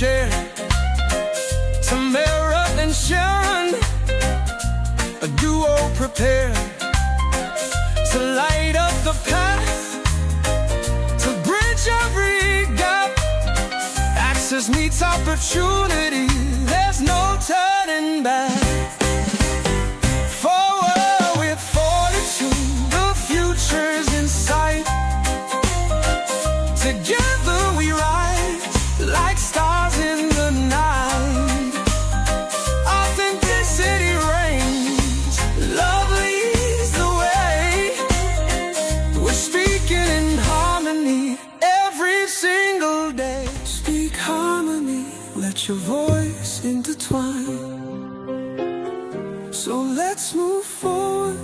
share. Tamara and Sharon, a duo prepared to light up the path, to bridge every gap. Access meets opportunity, there's no turning back. Forward with fortitude, the future's in sight. Together we rise like stars in the night. Authenticity reigns, love leads the way. We're speaking in harmony every single day. Speak harmony, let your voice intertwine. So let's move forward,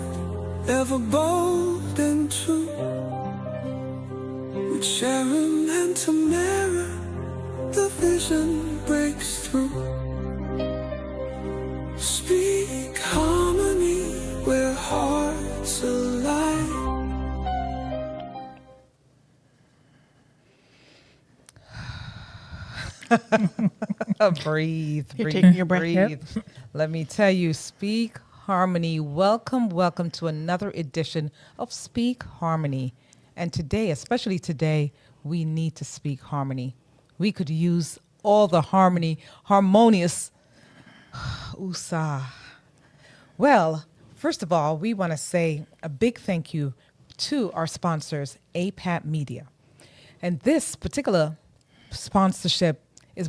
ever bold and true. With Sharon and Tamara, the vision breaks through. Speak harmony where hearts align. Breathe. You're breathe, taking your breath. breathe. Let me tell you, Speak Harmony. Welcome to another edition of Speak Harmony. And today, especially today, we need to speak harmony. We could use all the harmonious USA. Well, first of all, we want to say a big thank you to our sponsors, APAP Media. And this particular sponsorship this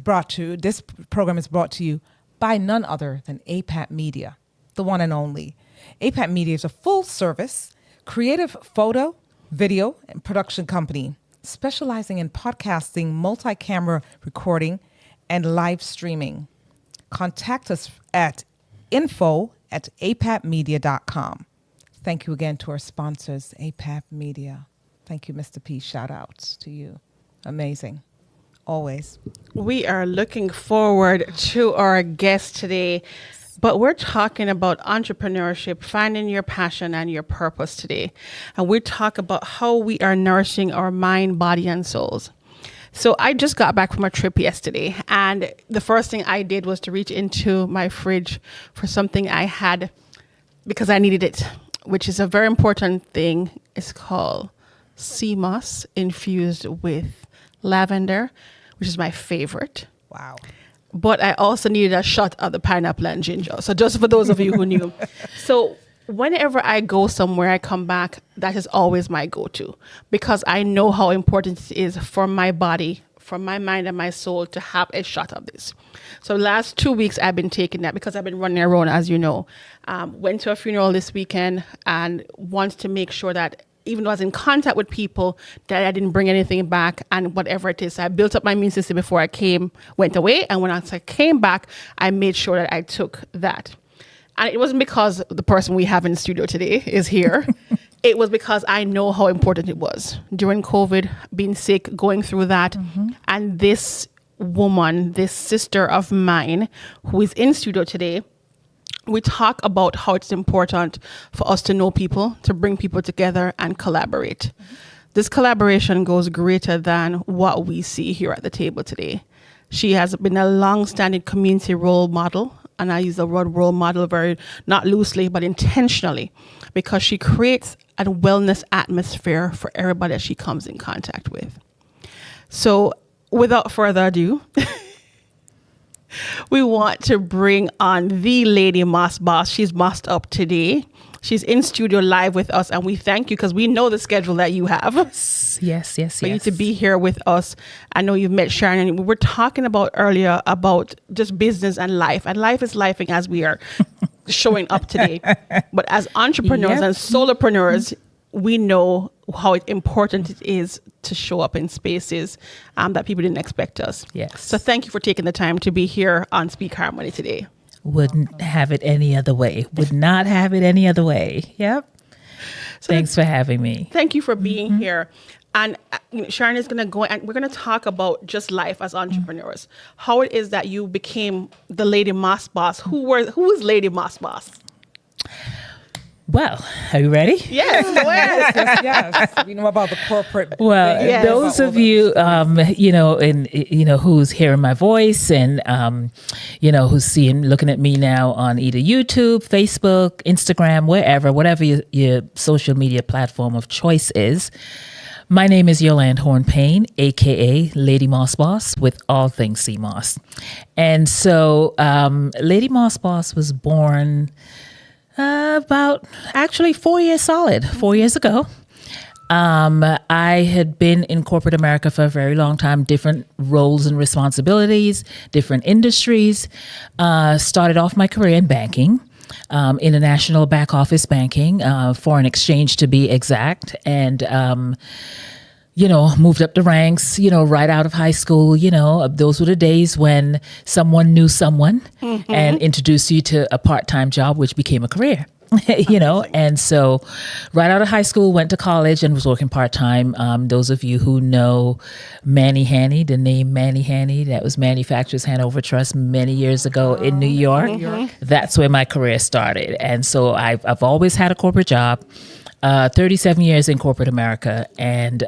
program is brought to you by none other than APAP Media, the one and only. APAP Media is a full-service creative photo, video, and production company specializing in podcasting, multi-camera recording, and live streaming. Contact us at info@apapmedia.com. Thank you again to our sponsors, APAP Media. Thank you, Mr. P. Shout outs to you. Amazing. Always. We are looking forward to our guest today, but we're talking about entrepreneurship, finding your passion and your purpose today. And we talk about how we are nourishing our mind, body, and souls. So I just got back from a trip yesterday, and the first thing I did was to reach into my fridge for something I had because I needed it, which is a very important thing. It's called sea moss infused with lavender, which is my favorite. Wow. But I also needed a shot of the pineapple and ginger. So just for those of you who knew. So whenever I go somewhere, I come back, that is always my go-to because I know how important it is for my body, for my mind and my soul to have a shot of this. So last 2 weeks I've been taking that because I've been running around, as you know. Went to a funeral this weekend and wanted to make sure that even though I was in contact with people, that I didn't bring anything back and whatever it is. I built up my immune system before I went away. And when I came back, I made sure that I took that. And it wasn't because the person we have in the studio today is here. It was because I know how important it was during COVID, being sick, going through that. Mm-hmm. And this woman, this sister of mine who is in studio today, we talk about how it's important for us to know people, to bring people together and collaborate. Mm-hmm. This collaboration goes greater than what we see here at the table today. She has been a long-standing community role model, and I use the word role model very, not loosely, but intentionally, because she creates a wellness atmosphere for everybody that she comes in contact with. So without further ado, we want to bring on the Lady Moss Boss. She's mossed up today. She's in studio live with us, and we thank you because we know the schedule that you have. Yes. For you to be here with us. I know you've met Sharon, and we were talking about earlier about just business and life is lifing as we are showing up today. But as entrepreneurs and solopreneurs, we know how important it is to show up in spaces that people didn't expect us. Yes. So thank you for taking the time to be here on Speak Harmony today. Wouldn't have it any other way. Would not have it any other way. Yep. So thanks for having me. Thank you for being here. And Sharon is going to go and we're going to talk about just life as entrepreneurs. How it is that you became the Lady Moss Boss. Who is Lady Moss Boss? Well, are you ready? Yes, go ahead. Yes. We know about the corporate. Well, Yes. those of you, who's hearing my voice and, who's looking at me now on either YouTube, Facebook, Instagram, whatever your social media platform of choice is. My name is Yolande Horn-Payne, a.k.a. Lady Moss Boss with all things sea moss. And so Lady Moss Boss was born about actually 4 years solid, 4 years ago. I had been in corporate America for a very long time, different roles and responsibilities, different industries. Started off my career in banking, international back office banking, foreign exchange to be exact. And, moved up the ranks, right out of high school. Those were the days when someone knew someone and introduced you to a part-time job, which became a career. And so right out of high school, went to college and was working part-time. Those of you who know Manny Hanny, the name Manny Hanny, that was Manufacturers Hanover Trust many years ago in New York. That's where my career started. And so I've always had a corporate job. 37 years in corporate America. And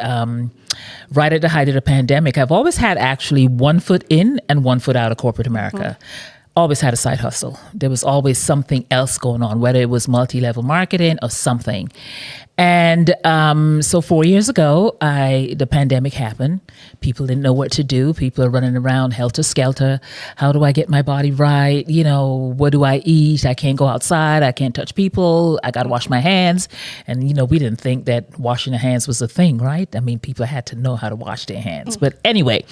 right at the height of the pandemic, I've always had actually 1 foot in and 1 foot out of corporate America. Always had a side hustle. There was always something else going on, whether it was multi-level marketing or something. And so 4 years ago, the pandemic happened. People didn't know what to do. People are running around helter-skelter. How do I get my body right? What do I eat? I can't go outside. I can't touch people. I got to wash my hands. And, we didn't think that washing your hands was a thing, right? I mean, people had to know how to wash their hands. But anyway,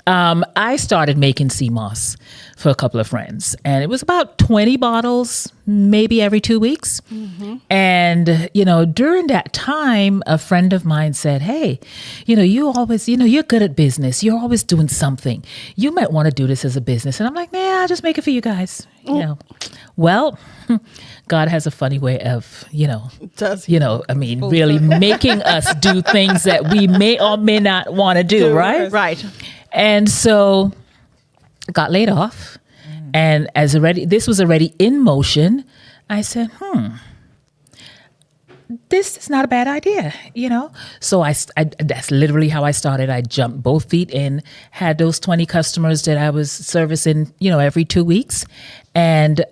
I started making sea moss for a couple of friends. And it was about 20 bottles, maybe every 2 weeks. And, during that time, a friend of mine said, hey, you always, you're good at business. You're always doing something. You might want to do this as a business. And I'm like, nah, I'll just make it for you guys. Well, God has a funny way of, Does he? really making us do things that we may or may not want to do, right? Right. And so got laid off. And this was already in motion, I said, this is not a bad idea, So I that's literally how I started. I jumped both feet in, had those 20 customers that I was servicing, every 2 weeks, and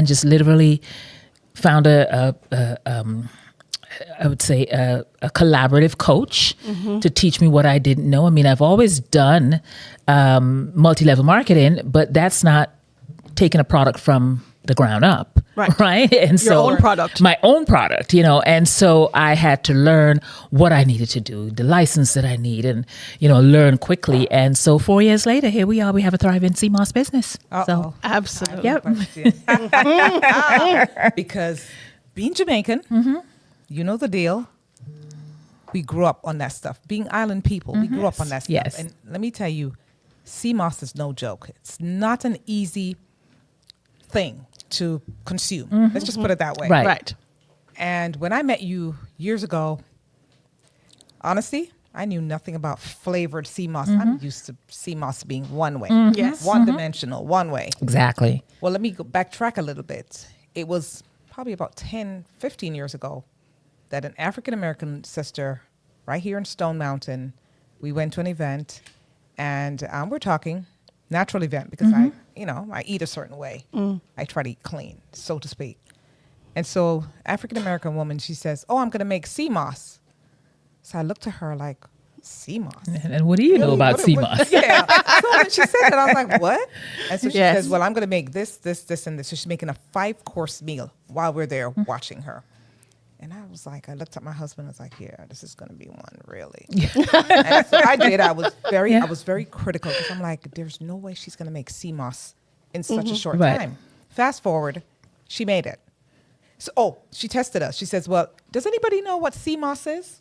just literally found a collaborative coach to teach me what I didn't know. I mean, I've always done multi-level marketing, but that's not taking a product from the ground up. Right. And Your own product. My own product, and so I had to learn what I needed to do, the license that I need, and, learn quickly. And so 4 years later, here we are, we have a thriving sea moss business. So Absolutely. Yep. Because being Jamaican, you know the deal. We grew up on that stuff. Being island people, we grew up on that stuff. Yes. And let me tell you, sea moss is no joke. It's not an easy thing to consume. Let's just put it that way. Right. And when I met you years ago, honestly, I knew nothing about flavored sea moss. I'm used to sea moss being one way. Yes. One dimensional, one way. Exactly. Well, let me backtrack a little bit. It was probably about 10, 15 years ago that an African-American sister right here in Stone Mountain, we went to an event and we're talking natural event because I eat a certain way. I try to eat clean, so to speak. And so African-American woman, she says, oh, I'm going to make sea moss. So I looked at her like, sea moss? And what do you know about sea moss? Yeah. So when she said that, I was like, what? And so she Yes. says, well, I'm going to make this, and this. So she's making a 5-course meal while we're there watching her. And I was like, I looked at my husband. I was like, yeah, this is going to be one, really. And so I did. I was very critical because I'm like, there's no way she's going to make sea moss in such a short Right. time. Fast forward, she made it. So, she tested us. She says, well, does anybody know what sea moss is?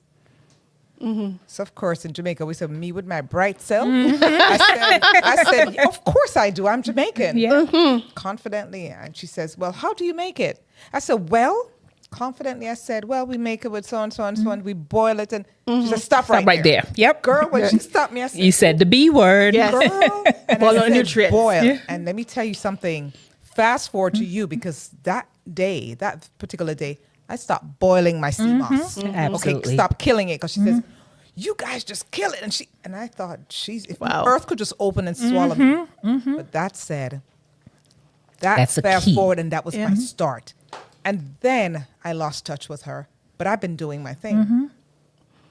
So, of course, in Jamaica, we said, me with my bright self. I said, of course I do. I'm Jamaican. Yeah. Confidently. And she says, well, how do you make it? I said, well, confidently, I said, well, we make it with so and so and so, and we boil it. And she said, stop right there. Yep. Girl, when she stopped me, I said, You said the B word. Yes. girl. And Boil I on said, nutrients. boil. Yeah. And let me tell you something. Fast forward to you, because that day, that particular day, I stopped boiling my sea moss. Okay, Absolutely. stop killing it, because she says, you guys just kill it. And I thought, if the earth could just open and swallow me. But that said, That's a fast key. forward, and that was my start. And then I lost touch with her, but I've been doing my thing.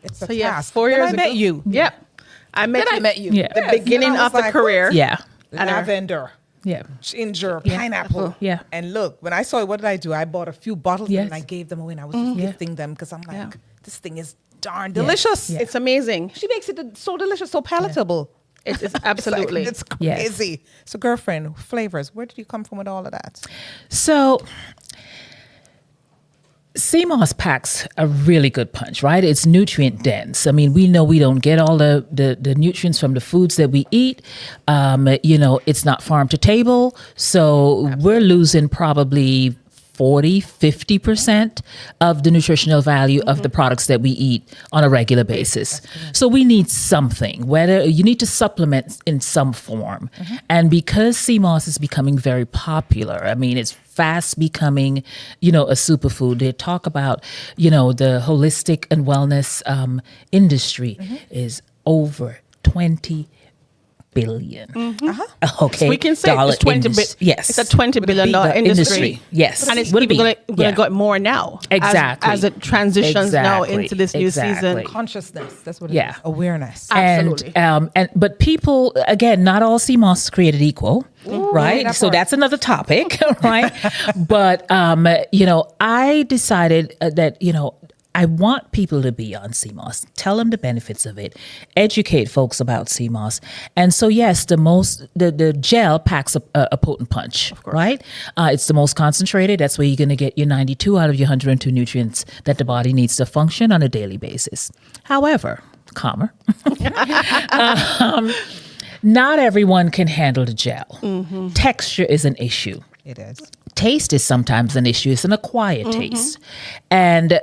It's a task. 4 Then years I ago. met you. Yep. I met you. Yeah. The beginning And I of was the like, career. Yeah. Lavender, Yeah. ginger, pineapple. Yeah. And look, when I saw it, what did I do? I bought a few bottles Yes. and I gave them away, and I was just gifting them, because I'm like, Yeah. this thing is darn delicious. Yeah. It's amazing. She makes it so delicious, so palatable. It's absolutely. It's Yes. crazy. So, girlfriend, flavors, where did you come from with all of that? So sea moss packs a really good punch, right? It's nutrient dense. I mean, we know we don't get all the nutrients from the foods that we eat. It's not farm to table. So we're losing probably 40-50% of the nutritional value of the products that we eat on a regular basis. So we need something, whether you need to supplement in some form. And because sea moss is becoming very popular, I mean, it's fast becoming, a superfood. They talk about, the holistic and wellness industry is over 20 billion. Okay, We can say it's 20 Yes, It's a $20 billion industry. Yes, And it's would even be. going to get more now. Exactly. As it transitions now Exactly. into this new season. Exactly. Consciousness. That's what it Yeah. is. Awareness. Absolutely. But people, again, not all sea moss is created equal, right? that So part. that's another topic, right? But I decided that I want people to be on sea moss, tell them the benefits of it, educate folks about sea moss. And so, yes, the gel packs a potent punch, right? It's the most concentrated. That's where you're going to get your 92 out of your 102 nutrients that the body needs to function on a daily basis. However, not everyone can handle the gel. Texture is an issue. It is. Taste is sometimes an issue. It's an acquired taste. And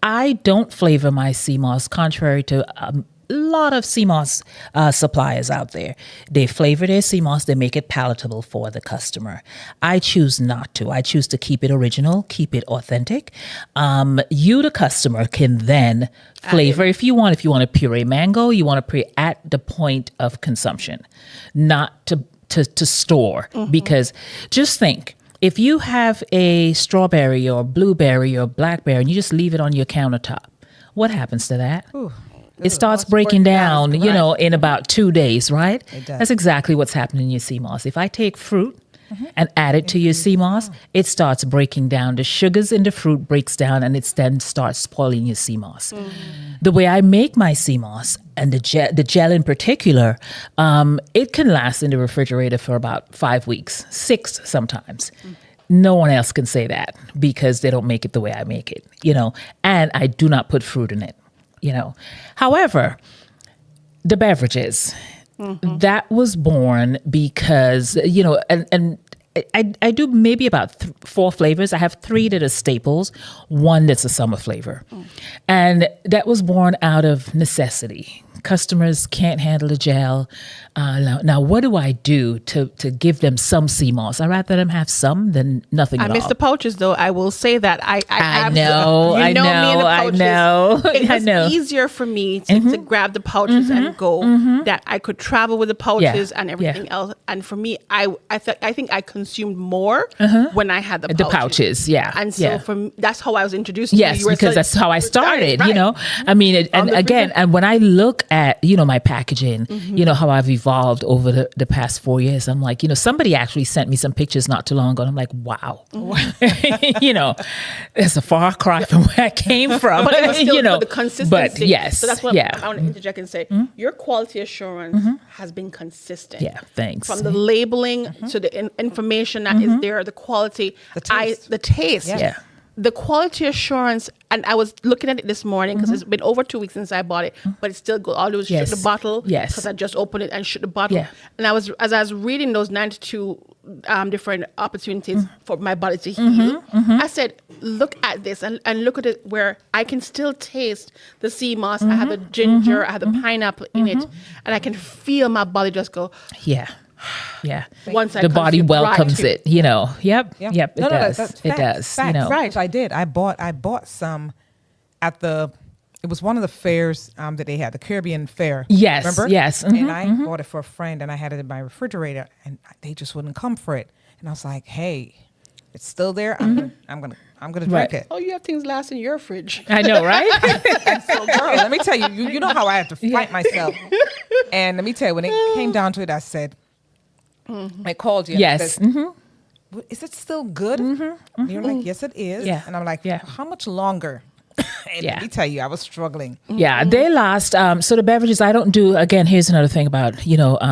I don't flavor my sea moss, contrary to a lot of sea moss suppliers out there. They flavor their sea moss, they make it palatable for the customer. I choose not to. I choose to keep it original, keep it authentic. You, the customer, can then flavor if you want. If you want a puree mango, you want to puree at the point of consumption, not to store. Because just think, if you have a strawberry or blueberry or blackberry and you just leave it on your countertop, what happens to that? It starts breaking down, in about 2 days, right? It does. That's exactly what's happening in your sea moss. If I take fruit and add it to your sea moss, it starts breaking down. The sugars in the fruit breaks down and it then starts spoiling your sea moss. The way I make my sea moss, and the gel in particular, it can last in the refrigerator for about 5 weeks, 6 sometimes. No one else can say that because they don't make it the way I make it, and I do not put fruit in it, However, the beverages, that was born because, and I do maybe about 4 flavors. I have 3 that are staples, 1 that's a summer flavor. And that was born out of necessity. Customers can't handle the gel. Now, what do I do to give them some sea moss? I'd rather them have some than nothing I at miss all. the pouches, though. I will say that. I know, you I know me and the know, I pouches. know, It I was know. easier for me to grab the pouches and go. That I could travel with the pouches and everything else. And for me, I think I consumed more when I had the pouches. The pouches, yeah. And so yeah. that's how I was introduced to Yes, you. because that's how I started, right. I mean, and the again, and when I look at, my packaging, how I've evolved over the past 4 years, I'm like, somebody actually sent me some pictures not too long ago, and I'm like, wow. It's a far cry from where I came from, But it was still the consistency. But yes, So that's what yeah. I want to interject and say. Your quality assurance has been consistent. Yeah, thanks. From the labeling to the information that is there, the quality, the taste. Yeah. The quality assurance, and I was looking at it this morning because it's been over 2 weeks since I bought it, but it's still good. All I do is Yes. shoot the bottle Yes. because I just opened it and shoot the bottle. Yeah. And as I was reading those 92 different opportunities for my body to heal, I said, look at this and look at it where I can still taste the sea moss. I have the ginger, I have the pineapple in it, and I can feel my body just go, Yeah. Yeah. Once I the body consume- welcomes right. it, you know. Yep. Yeah. Yep. It No, does. that's It facts, does. You facts. know. Right. I did. I bought some at it was one of the fairs that they had, the Caribbean Fair. Yes, Remember? yes. And I bought it for a friend, and I had it in my refrigerator, and they just wouldn't come for it. And I was like, hey, it's still there. I'm gonna drink Right. it. Oh, you have things last in your fridge. I know, right? So, girl, let me tell you, you know how I had to fight myself. And let me tell you, when it came down to it, I said, I called you. and I Yes. said, is it still good? And you're like, yes, it is. Yeah. And I'm like, Yeah. how much longer? And Yeah. let me tell you, I was struggling. Yeah, they last. So the beverages I don't do. Again, here's another thing about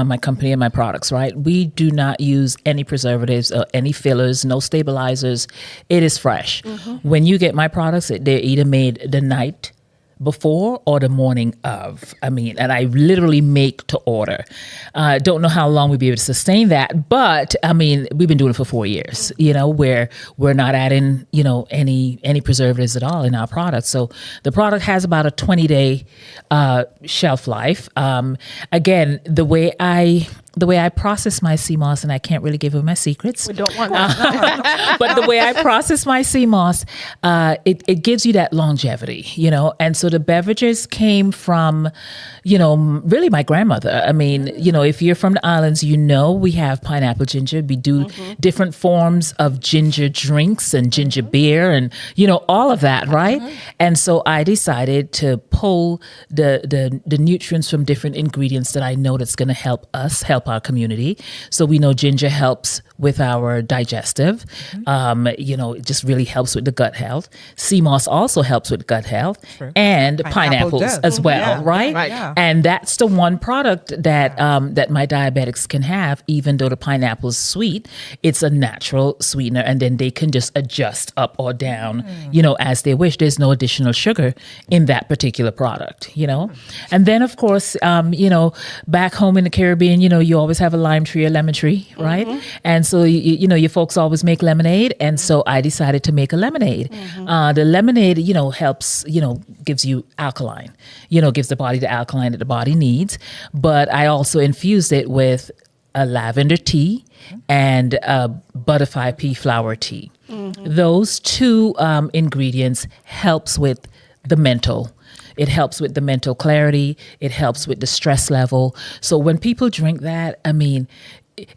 my company and my products. Right, we do not use any preservatives or any fillers, no stabilizers. It is fresh. When you get my products, they're either made the night before or the morning of. I mean, and I literally make to order. Don't know how long we'll be able to sustain that, but I mean, we've been doing it for 4 years, where we're not adding, any preservatives at all in our product. So the product has about a 20-day shelf life. Again, the way I process my sea moss, and I can't really give away my secrets. We don't want that. But the way I process my sea moss, it gives you that longevity, and so the beverages came from, really my grandmother. I mean, if you're from the islands, we have pineapple ginger. We do different forms of ginger drinks and ginger beer and, all of that, right? And so I decided to pull the nutrients from different ingredients that I know that's going to help our community. So we know ginger helps with our digestive. It just really helps with the gut health. Sea moss also helps with gut health. True. And Pineapple pineapples does. as well, Yeah. right? Right. Yeah. And that's the one product that that my diabetics can have, even though the pineapple is sweet. It's a natural sweetener, and then they can just adjust up or down, as they wish. There's no additional sugar in that particular product, And then, of course, back home in the Caribbean, you always have a lime tree or lemon tree, right? And so, your folks always make lemonade. And so I decided to make a lemonade. The lemonade, helps, gives you alkaline, gives the body the alkaline that the body needs. But I also infused it with a lavender tea and a butterfly pea flower tea. Those two ingredients helps with the mental. It helps with the mental clarity. It helps with the stress level. So when people drink that, I mean,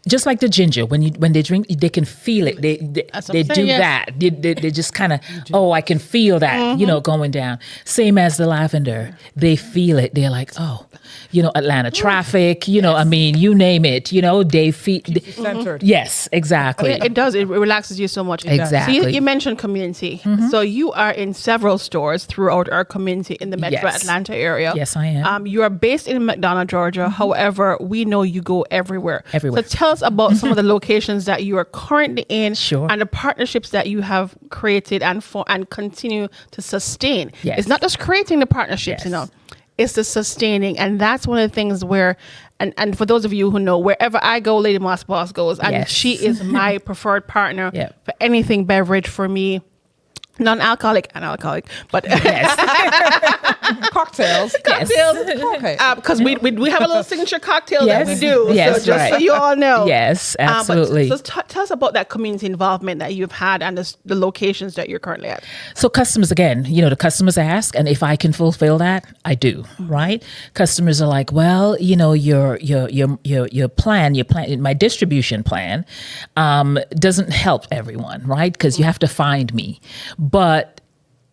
just like the ginger, when they drink, they can feel it. They That's what I'm do saying, yes. that. They just kind of, I can feel that, going down. Same as the lavender. They feel it. They're like, Atlanta traffic, I mean, you name it, they feel. Centered. Yes, exactly. It does. It relaxes you so much. Exactly. So you mentioned community. So you are in several stores throughout our community in the Metro Yes. Atlanta area. Yes, I am. You are based in McDonough, Georgia. However, we know you go everywhere. Everywhere. So tell us about some of the locations that you are currently in, Sure. and the partnerships that you have created and continue to sustain. Yes. It's not just creating the partnerships, Yes. It's the sustaining, and that's one of the things where, and for those of you who know, wherever I go, Lady Moss Boss goes, and Yes. she is my preferred partner Yep. for anything beverage for me, non-alcoholic and alcoholic, but Cocktails. cocktails. Okay. Because we have a little signature cocktail that we Yes. do. Yes, so just so right. you all know. Yes, But absolutely. tell us about that community involvement that you've had and the locations that you're currently at. So customers, again, the customers ask, and if I can fulfill that, I do, right? Customers are like, well, your plan, my distribution plan doesn't help everyone, right? Because you have to find me. But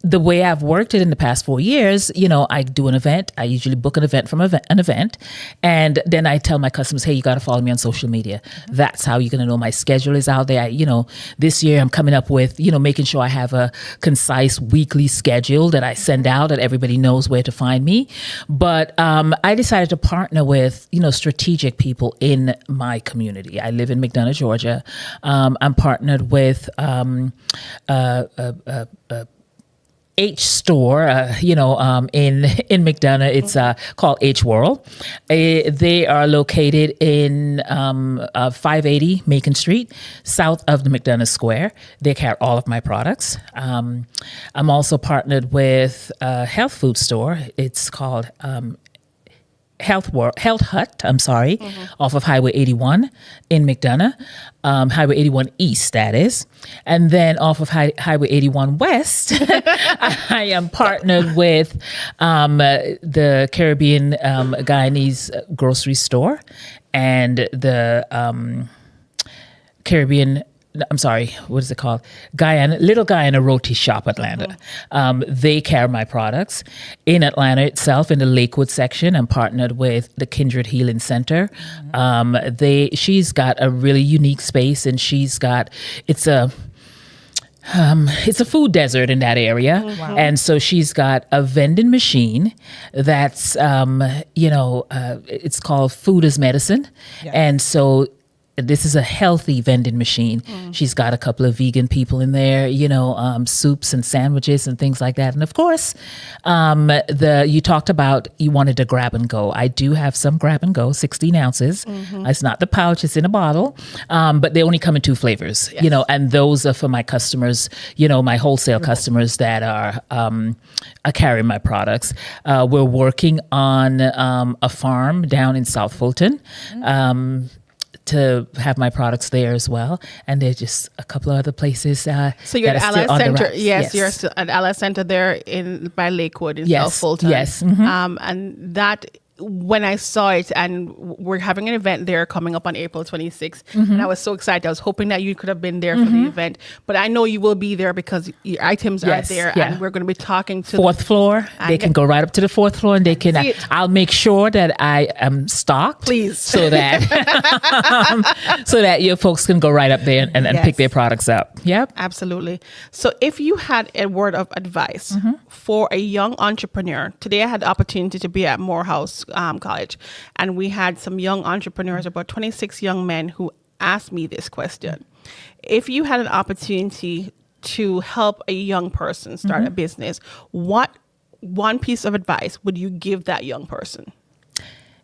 the way I've worked it in the past 4 years, I do an event. I usually book an event from an event. And then I tell my customers, hey, you got to follow me on social media. That's how you're going to know my schedule is out there. This year I'm coming up with, making sure I have a concise weekly schedule that I send out that everybody knows where to find me. But I decided to partner with, strategic people in my community. I live in McDonough, Georgia. I'm partnered with H store, in McDonough. It's called H World. They are located in 580 Macon Street, south of the McDonough Square. They carry all of my products. I'm also partnered with a health food store. It's called Health Hut, off of Highway 81 in McDonough, Highway 81 East, that is. And then off of Highway 81 West, I am partnered with the Caribbean Guyanese grocery store and the Caribbean, what is it called? Little Guyana Roti Shop, Atlanta. They carry my products. In Atlanta itself, in the Lakewood section, I'm partnered with the Kindred Healing Center. She's got a really unique space, and it's a food desert in that area. Wow. And so she's got a vending machine that's, it's called Food is Medicine. Yeah. And so this is a healthy vending machine. She's got a couple of vegan people in there, soups and sandwiches and things like that. And of course, you talked about you wanted to grab and go. I do have some grab and go, 16 ounces. It's not the pouch, it's in a bottle. But they only come in 2 flavors, and those are for my customers, my wholesale customers that are carrying my products. We're working on a farm down in South Fulton. To have my products there as well, and there's just a couple of other places. So you're at Ally Center, yes, you're still at Ally Center there by Lakewood in South Fulton. Yes, and that. When I saw it, and we're having an event there coming up on April 26th, and I was so excited. I was hoping that you could have been there for the event, but I know you will be there because your items are there, and we're going to be talking to 4th floor. They can go right up to the 4th floor, and they can. I'll make sure that I am stocked, please, so that so that your folks can go right up there and pick their products up. Yep, absolutely. So, if you had a word of advice for a young entrepreneur, today I had the opportunity to be at Morehouse College, and we had some young entrepreneurs, about 26 young men, who asked me this question. If you had an opportunity to help a young person start a business, what one piece of advice would you give that young person?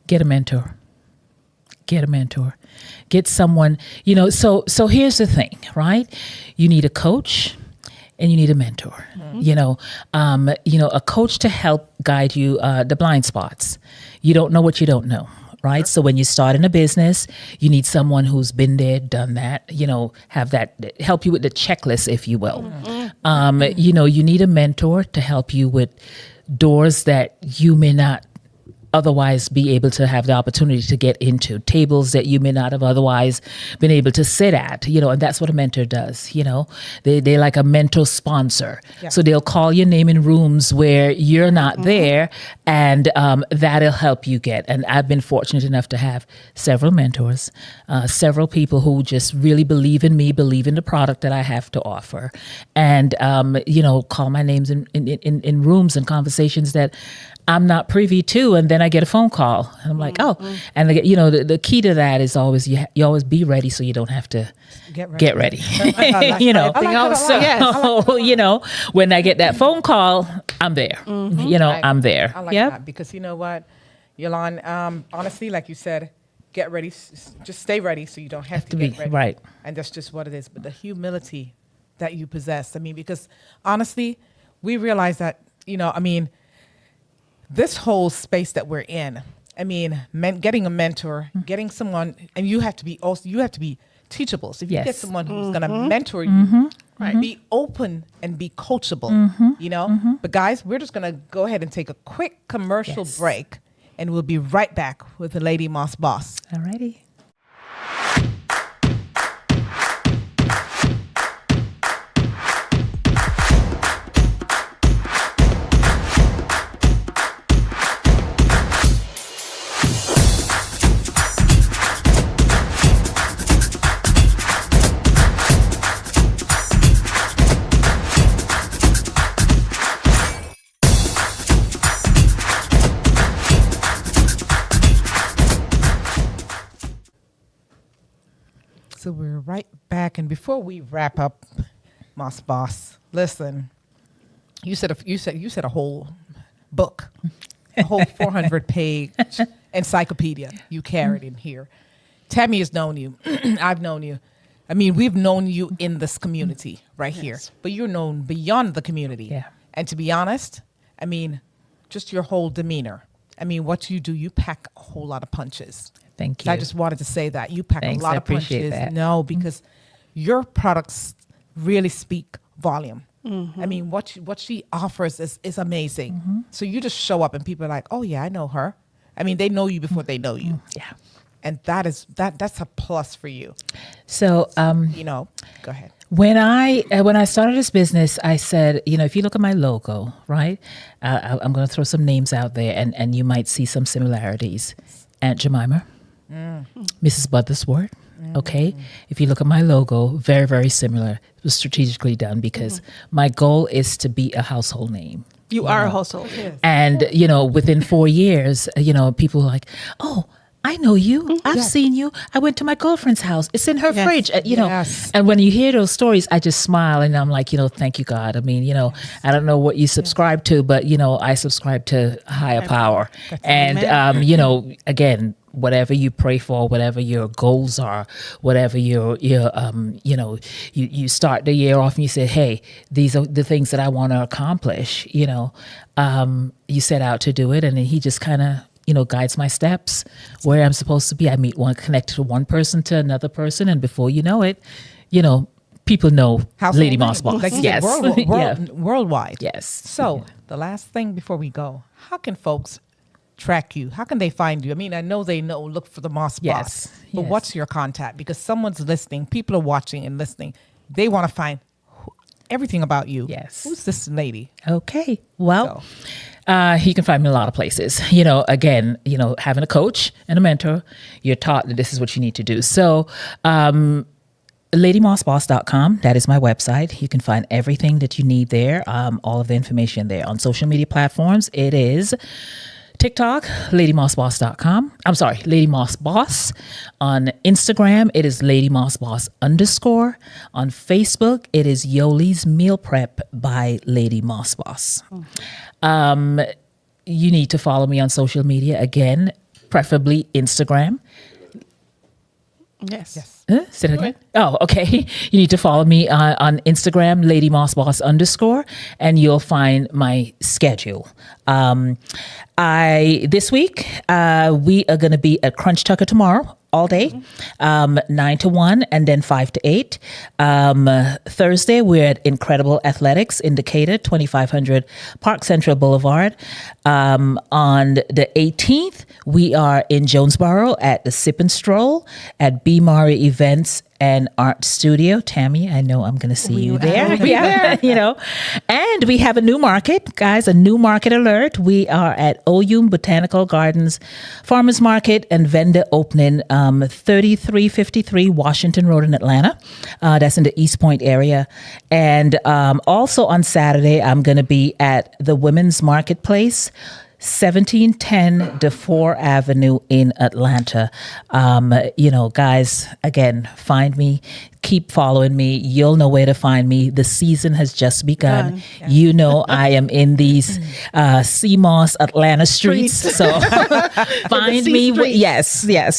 Get a mentor. Get someone, so here's the thing, right? You need a coach and you need a mentor. A coach to help guide you the blind spots. You don't know what you don't know, right? Sure. So when you start in a business, you need someone who's been there, done that, have that, help you with the checklist, if you will. You need a mentor to help you with doors that you may not otherwise be able to have the opportunity to get into, tables that you may not have otherwise been able to sit at, and that's what a mentor does. They're like a mentor sponsor. Yeah. So they'll call your name in rooms where you're not there, and that'll help you get. And I've been fortunate enough to have several mentors, several people who just really believe in me, believe in the product that I have to offer, and call my names in rooms and conversations that I'm not privy to, and then I get a phone call, and I'm like, and the key to that is always you always be ready, so you don't have to get ready. When I get that phone call, I'm there. I'm there. I like that because you know what, Yolande, honestly, like you said, get ready, just stay ready, so you don't have to get ready. Right, and that's just what it is. But the humility that you possess, because honestly, we realize that this whole space that we're in, getting a mentor, getting someone, and you have to be teachable. So if you get someone who's going to mentor you, be open and be coachable, But guys, we're just going to go ahead and take a quick commercial break, and we'll be right back with the Lady Moss Boss. All righty. So we're right back, and before we wrap up, Moss Boss, listen, you said a whole book, a whole 400-page encyclopedia you carried in here. Tammy has known you. I've known you. We've known you in this community right here, but you're known beyond the community. Yeah. And to be honest, just your whole demeanor. I mean, what you do, you pack a whole lot of punches. Thank So you. I just wanted to say that you pack Thanks, a lot I of appreciate punches. that. No, because your products really speak volume. I mean, what she offers is amazing. So you just show up and people are like, oh yeah, I know her. I mean, they know you before they know you. Yeah. And that's a plus for you. So, You know, go ahead. when I started this business, I said, if you look at my logo, right, I'm going to throw some names out there, and you might see some similarities. Aunt Jemima, Mrs. Buthersworth. Okay, if you look at my logo, very, very similar. It was strategically done because my goal is to be a household name. You are a household. And, within 4 years, people are like, oh, I know you. I've seen you. I went to my girlfriend's house. It's in her Yes. fridge. Yes. And when you hear those stories, I just smile and I'm like, thank you, God. I mean, I don't know what you subscribe to, but, I subscribe to higher power. And, again, whatever you pray for, whatever your goals are, whatever you start the year off and you say, hey, these are the things that I want to accomplish, you set out to do it. And then he just kind of, guides my steps where I'm supposed to be. I connect to one person to another person. And before you know it, people know Household Lady name. Moss Boss. Like you Yes. said, Yeah. worldwide. Yes. So the last thing before we go, how can folks track you? How can they find you? I mean, I know they know, look for the Moss Yes, Boss, but yes. what's your contact? Because someone's listening, people are watching and listening. They want to find everything about you. Yes. Who's this lady? Okay. Well, you can find me in a lot of places. Again, having a coach and a mentor, you're taught that this is what you need to do. So, LadyMossBoss.com, that is my website. You can find everything that you need there, all of the information there. On social media platforms, it is TikTok, LadyMossBoss.com. I'm sorry, Lady Moss Boss. On Instagram, it is Lady Moss Boss _. On Facebook, it is Yoli's Meal Prep by Lady Moss Boss. You need to follow me on social media again, preferably Instagram. Yes. Say that again? Oh, okay. You need to follow me on Instagram, Lady Moss Boss _, and you'll find my schedule. This week, we are going to be at Crunch Tucker tomorrow, all day, 9 to 1, and then 5 to 8. Thursday, we're at Incredible Athletics in Decatur, 2500 Park Central Boulevard. On the 18th, we are in Jonesboro at the Sip and Stroll at B. Murray Events and Art Studio. Tammy, I know I'm going to see you there. Yeah, And we have a new market, guys, a new market alert. We are at Oyum Botanical Gardens Farmers Market and vendor opening, 3353 Washington Road in Atlanta. That's in the East Point area. And also on Saturday, I'm going to be at the Women's Marketplace, 1710 DeFore Avenue in Atlanta. Guys, again, find me, keep following me. You'll know where to find me. The season has just begun. I am in these CMOS Atlanta streets. So find me. Yes. I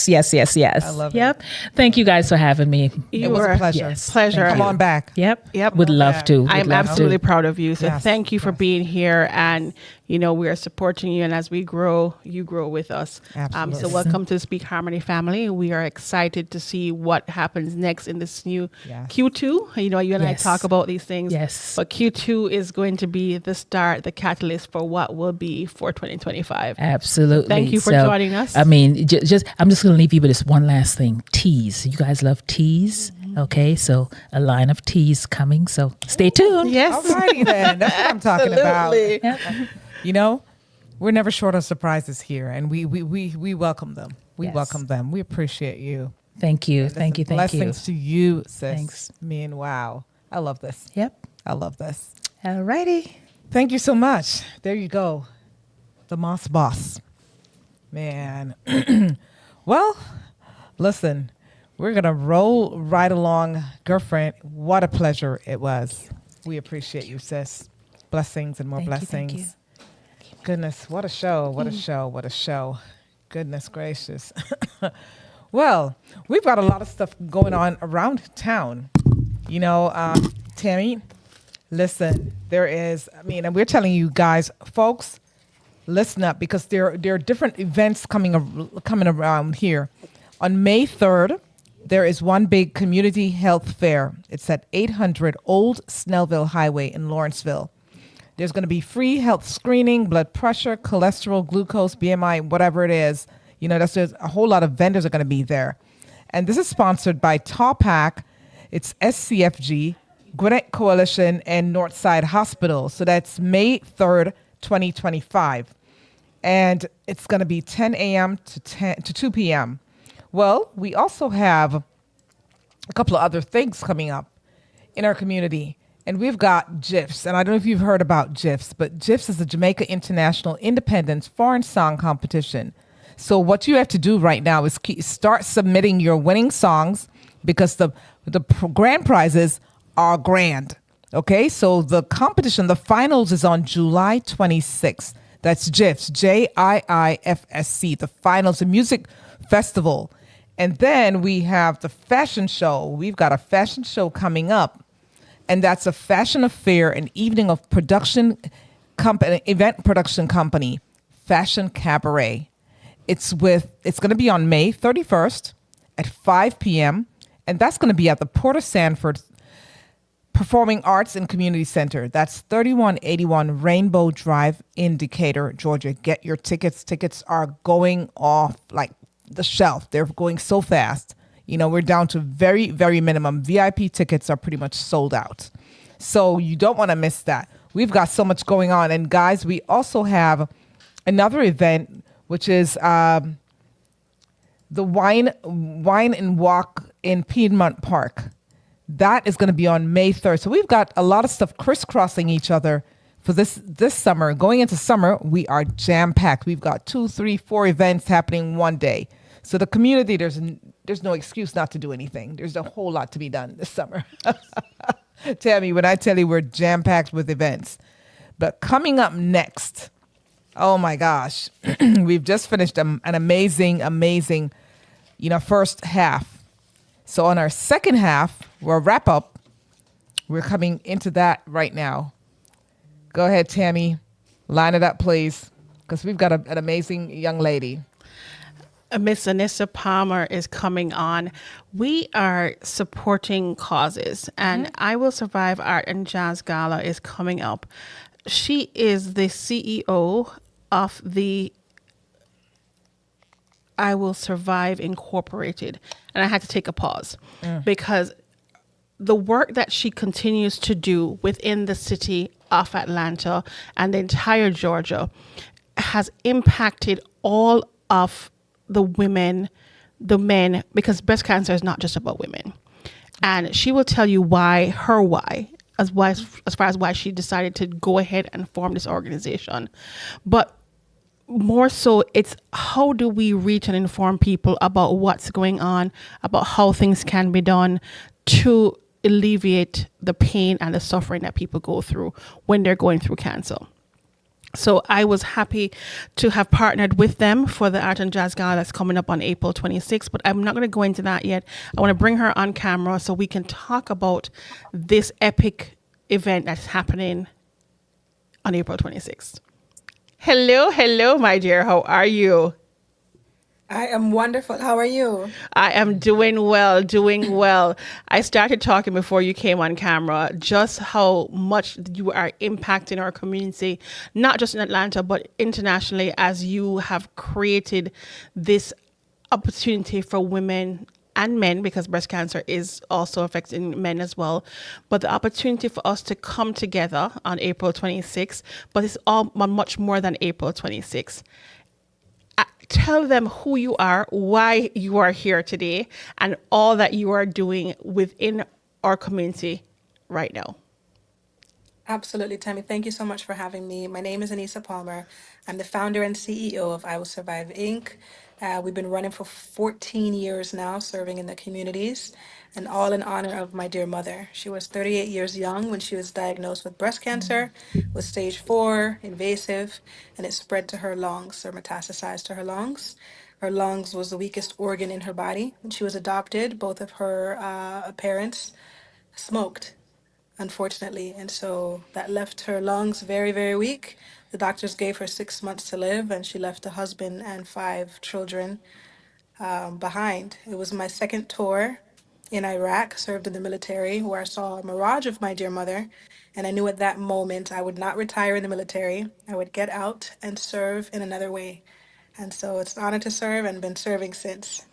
love Yep. Thank you guys for having me. It was a pleasure. Yes. Pleasure. Come on back. Yep. Would love to. Would I'm love absolutely to. proud of you. So Yes, thank you for being here. And, we are supporting you. And as we grow, you grow with us. Absolutely. So welcome to the Speak Harmony family. We are excited to see what happens next in this new Yes. Q2. You and I Yes. talk about these things. Yes. But Q2 is going to be the start, the catalyst for what will be for 2025. Absolutely. Thank you for joining us. I mean, I'm just going to leave you with this one last thing. Teas. You guys love teas? Okay, so a line of teas coming. So stay tuned. Yes. All righty then. That's what I'm talking about. Absolutely. Yep. We're never short of surprises here, and we welcome them. We Yes. welcome them. We appreciate you. Thank you. Listen, Thank you. Blessings to you, sis. Thanks. Wow. I love this. Yep. I love this. All righty. Thank you so much. There you go. The Moss Boss. Man. Well, listen, we're going to roll right along. Girlfriend, what a pleasure it was. We appreciate you, sis. Blessings and more blessings. Thank you. Goodness, what a show. What a show. What a show. Goodness gracious. Well, we've got a lot of stuff going on around town. Tammy, listen, and we're telling you guys, folks, listen up because there are different events coming around here. On May 3rd, there is one big community health fair. It's at 800 Old Snellville Highway in Lawrenceville. There's going to be free health screening, blood pressure, cholesterol, glucose, BMI, whatever it is. There's a whole lot of vendors are going to be there. And this is sponsored by TAWPAC. It's SCFG, Gwinnett Coalition, and Northside Hospital. So that's May 3rd, 2025. And it's going to be 10 a.m. to 2 p.m. Well, we also have a couple of other things coming up in our community. And we've got GIFs. And I don't know if you've heard about GIFs, but GIFs is the Jamaica International Independence Foreign Song Competition. So what you have to do right now is start submitting your winning songs because the grand prizes are grand. Okay, so the competition, the finals is on July 26th. That's GIFs, JIIFSC, the finals, the music festival. And then we have the fashion show. We've got a fashion show coming up. And that's a fashion affair, an evening of production company, event production company, Fashion Cabaret. It's going to be on May 31st at 5 p.m. And that's going to be at the Port Sanford Performing Arts and Community Center. That's 3181 Rainbow Drive in Decatur, Georgia. Get your tickets. Tickets are going off like the shelf. They're going so fast. We're down to very, very minimum. VIP tickets are pretty much sold out. So you don't want to miss that. We've got so much going on. And guys, we also have another event, which is the Wine and Walk in Piedmont Park. That is going to be on May 3rd. So we've got a lot of stuff crisscrossing each other for this summer. Going into summer, we are jam-packed. We've got 2, 3, 4 events happening one day. So the community, there's no excuse not to do anything. There's a whole lot to be done this summer. Tammy, when I tell you we're jam-packed with events. But coming up next, oh my gosh, we've just finished an amazing, first half. So on our second half, we'll wrap up. We're coming into that right now. Go ahead, Tammy. Line it up, please, because we've got an amazing young lady. Miss Anissa Palmer is coming on. We are supporting causes, and I Will Survive Art and Jazz Gala is coming up. She is the CEO of the I Will Survive Incorporated. And I had to take a pause because the work that she continues to do within the city of Atlanta and the entire Georgia has impacted all of the women, the men, because breast cancer is not just about women. And she will tell you why, as far as why she decided to go ahead and form this organization. But more so, it's how do we reach and inform people about what's going on, about how things can be done to alleviate the pain and the suffering that people go through when they're going through cancer. So I was happy to have partnered with them for the Art and Jazz Gala that's coming up on April 26th, but I'm not going to go into that yet. I want to bring her on camera so we can talk about this epic event that's happening on April 26th. Hello, my dear. How are you? I am wonderful. How are you? I am doing well. I started talking before you came on camera, just how much you are impacting our community, not just in Atlanta, but internationally, as you have created this opportunity for women and men, because breast cancer is also affecting men as well. But the opportunity for us to come together on April 26th, but it's all much more than April 26th. Tell them who you are, why you are here today, and all that you are doing within our community right now. Absolutely, Tammy. Thank you so much for having me. My name is Anissa Palmer. I'm the founder and CEO of I Will Survive Inc. We've been running for 14 years now, serving in the communities, and all in honor of my dear mother. She was 38 years young when she was diagnosed with breast cancer, with stage 4, invasive, and it spread to her lungs or metastasized to her lungs. Her lungs was the weakest organ in her body. When she was adopted, both of her parents smoked, unfortunately. And so that left her lungs very, very weak. The doctors gave her 6 months to live, and she left a husband and 5 children behind. It was my second tour in Iraq, served in the military, where I saw a mirage of my dear mother. And I knew at that moment I would not retire in the military. I would get out and serve in another way. And so it's an honor to serve and been serving since.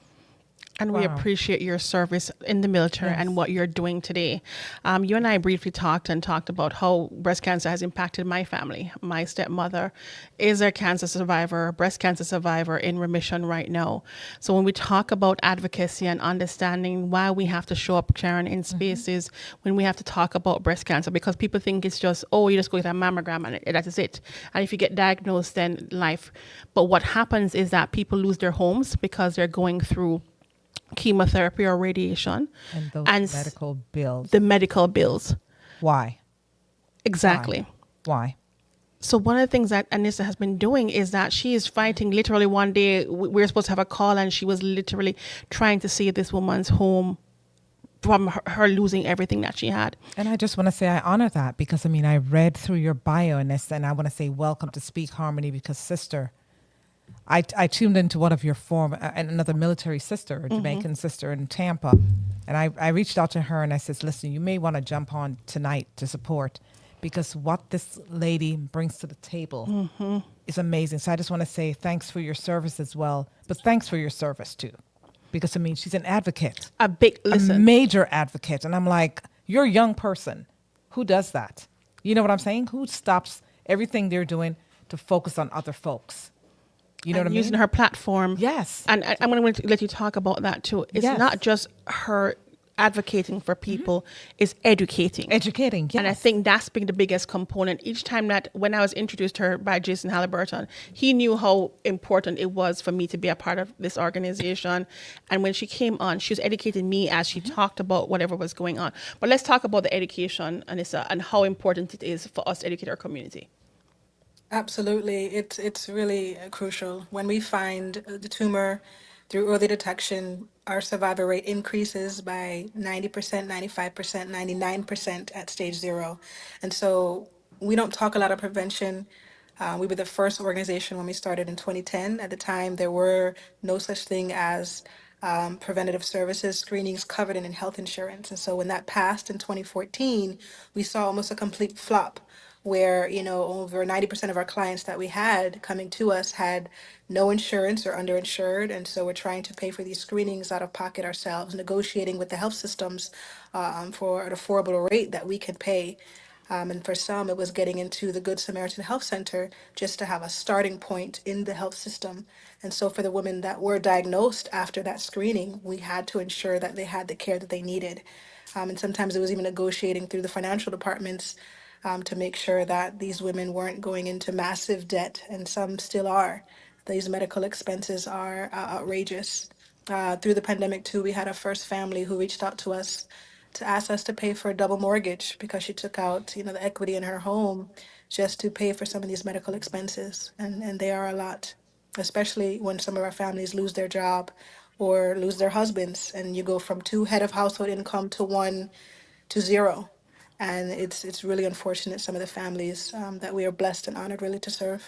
And we Wow. appreciate your service in the military Yes. and what you're doing today. You and I briefly talked about how breast cancer has impacted my family. My stepmother is a cancer survivor, breast cancer survivor in remission right now. So when we talk about advocacy and understanding why we have to show up, Sharon, in spaces when we have to talk about breast cancer, because people think it's just, oh, you just go get a mammogram and that is it. And if you get diagnosed, then life. But what happens is that people lose their homes because they're going through chemotherapy or radiation, And those and medical bills. the medical bills. Why? Exactly. Why? So one of the things that Anissa has been doing is that she is fighting. Literally one day we were supposed to have a call, and she was literally trying to save this woman's home from her losing everything that she had. And I just want to say I honor that because, I mean, I read through your bio in this, and I want to say welcome to Speak Harmony because, sister, I tuned into one of your and another military sister, a Jamaican sister in Tampa, and I reached out to her and I said, listen, you may want to jump on tonight to support because what this lady brings to the table is amazing. So I just want to say thanks for your service as well, but thanks for your service too, because I mean, she's an advocate, A big a listen. major advocate. And I'm like, you're a young person. Who does that? You know what I'm saying? Who stops everything they're doing to focus on other folks? You know what I mean? Using her platform. Yes. And I'm going to let you talk about that too. It's Yes. not just her advocating for people, it's educating. Educating, yes. And I think that's been the biggest component. Each time that when I was introduced to her by Jason Halliburton, he knew how important it was for me to be a part of this organization. And when she came on, she was educating me as she talked about whatever was going on. But let's talk about the education, Anissa, and how important it is for us to educate our community. Absolutely. It's really crucial. When we find the tumor through early detection, our survival rate increases by 90%, 95%, 99% at stage 0. And so we don't talk a lot of prevention. We were the first organization when we started in 2010. At the time, there were no such thing as preventative services, screenings covered in health insurance. And so when that passed in 2014, we saw almost a complete flop where, over 90% of our clients that we had coming to us had no insurance or underinsured. And so we're trying to pay for these screenings out of pocket ourselves, negotiating with the health systems for an affordable rate that we can pay. And for some, it was getting into the Good Samaritan Health Center just to have a starting point in the health system. And so for the women that were diagnosed after that screening, we had to ensure that they had the care that they needed. And sometimes it was even negotiating through the financial departments to make sure that these women weren't going into massive debt, and some still are. These medical expenses are outrageous. Through the pandemic, too, we had a first family who reached out to us to ask us to pay for a double mortgage because she took out, the equity in her home just to pay for some of these medical expenses. And they are a lot, especially when some of our families lose their job or lose their husbands, and you go from 2 head of household income to 1 to 0. And it's really unfortunate, some of the families that we are blessed and honored really to serve.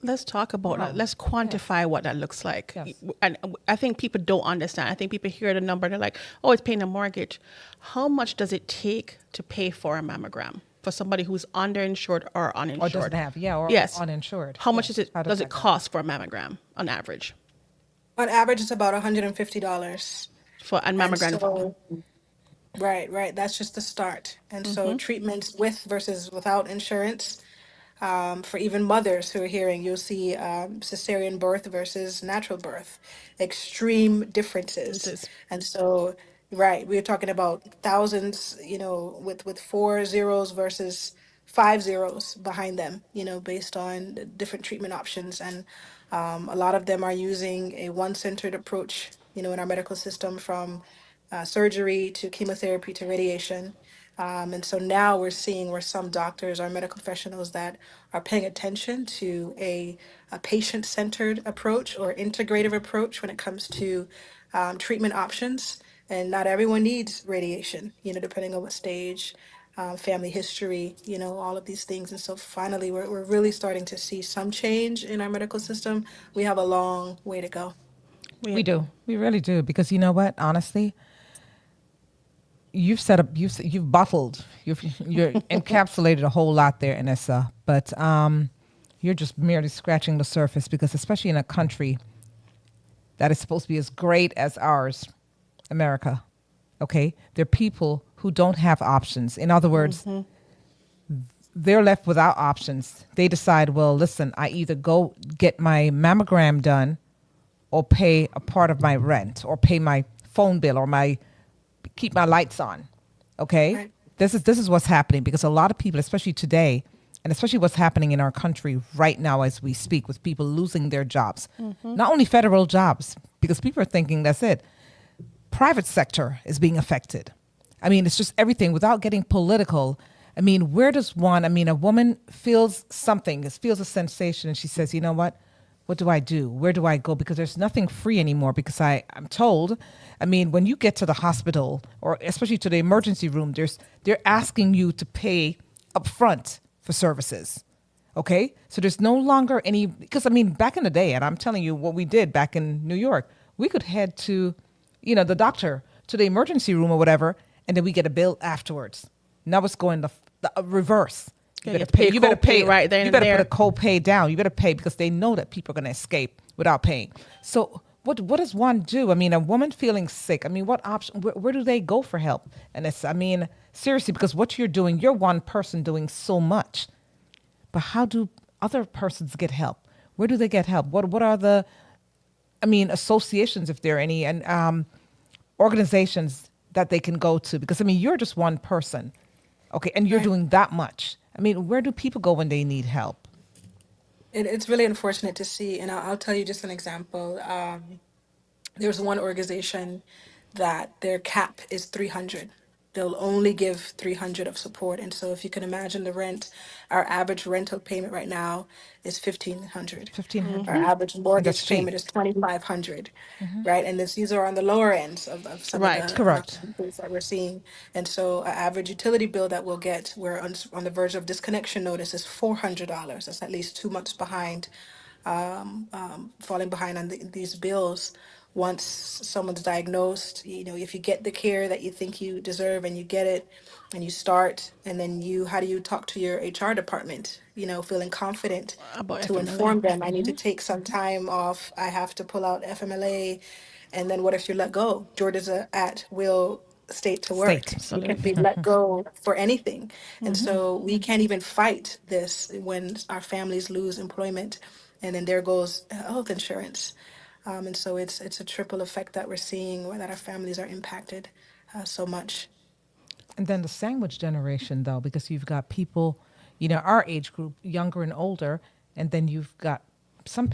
Let's talk about Wow. that. Let's quantify what that looks like. Yes. And I think people don't understand. I think people hear the number and they're like, oh, it's paying a mortgage. How much does it take to pay for a mammogram for somebody who's underinsured or uninsured? Or doesn't have, or Yes. uninsured. How much Yes. is it? How Does it that go? cost for a mammogram on average? On average, it's about $150. For a And mammogram. so, right, that's just the start. And so treatments with versus without insurance, for even mothers who are hearing, you'll see cesarean birth versus natural birth, extreme differences. Differences. And so, right, we're talking about thousands, with 4 zeros versus 5 zeros behind them, based on the different treatment options. And a lot of them are using a one-centered approach, in our medical system, from surgery to chemotherapy to radiation. And so now we're seeing where some doctors are medical professionals that are paying attention to a patient-centered approach or integrative approach when it comes to treatment options. And not everyone needs radiation, depending on what stage. family history, all of these things. And so finally, we're really starting to see some change in our medical system. We have a long way to go. We do. We really do. Because you know what? Honestly, you've set up, you've bottled, you're encapsulated a whole lot there, Anissa. But you're just merely scratching the surface because, especially in a country that is supposed to be as great as ours, America, okay, there are people who don't have options. In other words, they're left without options. They decide, well, listen, I either go get my mammogram done or pay a part of my rent or pay my phone bill or keep my lights on. Okay? Right. This is what's happening because a lot of people, especially today, and especially what's happening in our country right now as we speak with people losing their jobs. Not only federal jobs, because people are thinking that's it. Private sector is being affected. I mean, it's just everything without getting political. I mean, where does a woman feels something, feels a sensation, and she says, you know what do I do? Where do I go? Because there's nothing free anymore because I'm told, when you get to the hospital or especially to the emergency room, they're asking you to pay up front for services. Okay? So there's no longer any, because back in the day, and I'm telling you what we did back in New York, we could head to, the doctor, to the emergency room or whatever, and then we get a bill afterwards. Now it's going the reverse. You better pay. You better pay right then You and better there. put a copay down. You better pay because they know that people are going to escape without paying. So what does one do? A woman feeling sick. What option? Where do they go for help? And it's seriously, because what you're doing, you're one person doing so much. But how do other persons get help? Where do they get help? What are the associations, if there are any, and organizations that they can go to? Because you're just one person, okay, and you're Right. doing that much. Where do people go when they need help? It's really unfortunate to see, and I'll tell you just an example. There's one organization that their cap is 300. They'll only give 300 of support. And so if you can imagine the rent, our average rental payment right now is 1,500. Our 1,500, average and that's mortgage cheap. payment is 2,500, right? And these are on the lower ends of some of Right. the Correct. things that we're seeing. And so our average utility bill that we'll get, we're on the verge of disconnection notice is $400. That's at least 2 months behind, falling behind on these bills. Once someone's diagnosed, if you get the care that you think you deserve and you get it and you start, and then how do you talk to your HR department, feeling confident About to FMLA. inform them, I need to take some time off, I have to pull out FMLA. And then what if you're let go? Georgia's a at will state to work. State. You can Absolutely. be let go for anything. And so we can't even fight this when our families lose employment, and then there goes health insurance. And so it's a triple effect that we're seeing, where that our families are impacted so much. And then the sandwich generation, though, because you've got people, our age group, younger and older, and then you've got some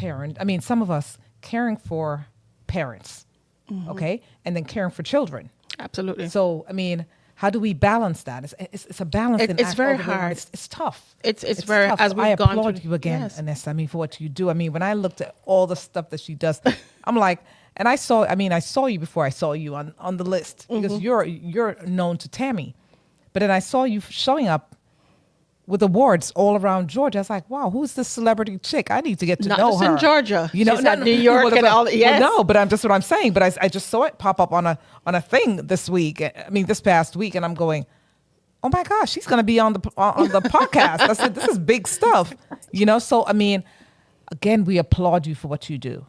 of us caring for parents, okay, and then caring for children. Absolutely. So, how do we balance that? It's a balancing It's act very over there. hard. It's tough. It's very, tough. as So we've I gone applaud through. you again, Yes. Anessa. For what you do. When I looked at all the stuff that she does, I'm like, and I saw you before I saw you on the list because you're known to Tammy, but then I saw you showing up with awards all around Georgia. I was like, wow, who's this celebrity chick? I need to get to Not know just her. in Georgia. She's no, at New York and all. Yes. no, but I'm just what I'm saying. But I just saw it pop up on a thing this week. This past week, and I'm going, oh my gosh, she's going to be on the podcast. I said, this is big stuff, So again, we applaud you for what you do.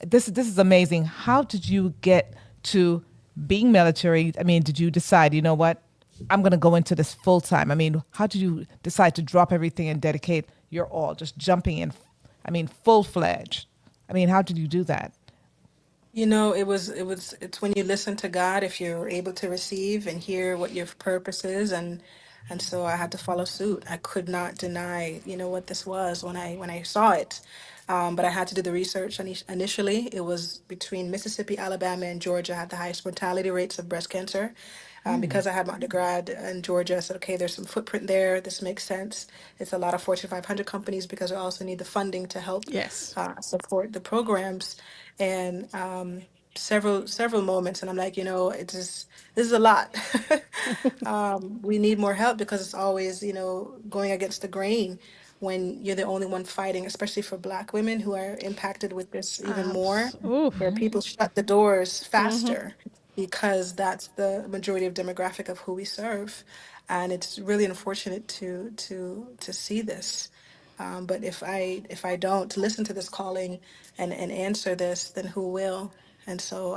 This is amazing. How did you get to being military? Did you decide, you know what, I'm going to go into this full time? How did you decide to drop everything and dedicate your all, just jumping in? Full fledged. How did you do that? It's when you listen to God, if you're able to receive and hear what your purpose is, and so I had to follow suit. I could not deny, what this was when I saw it. But I had to do the research. Initially, it was between Mississippi, Alabama, and Georgia had the highest mortality rates of breast cancer. Because I had my undergrad in Georgia, I said, okay, there's some footprint there. This makes sense. It's a lot of Fortune 500 companies because I also need the funding to help Yes. support the programs. And several moments, and I'm like, this is a lot. We need more help because it's always, going against the grain when you're the only one fighting, especially for Black women who are impacted with this even more, where Oof. people shut the doors faster because that's the majority of demographic of who we serve. And it's really unfortunate to see this. But if I don't listen to this calling and answer this, then who will? And so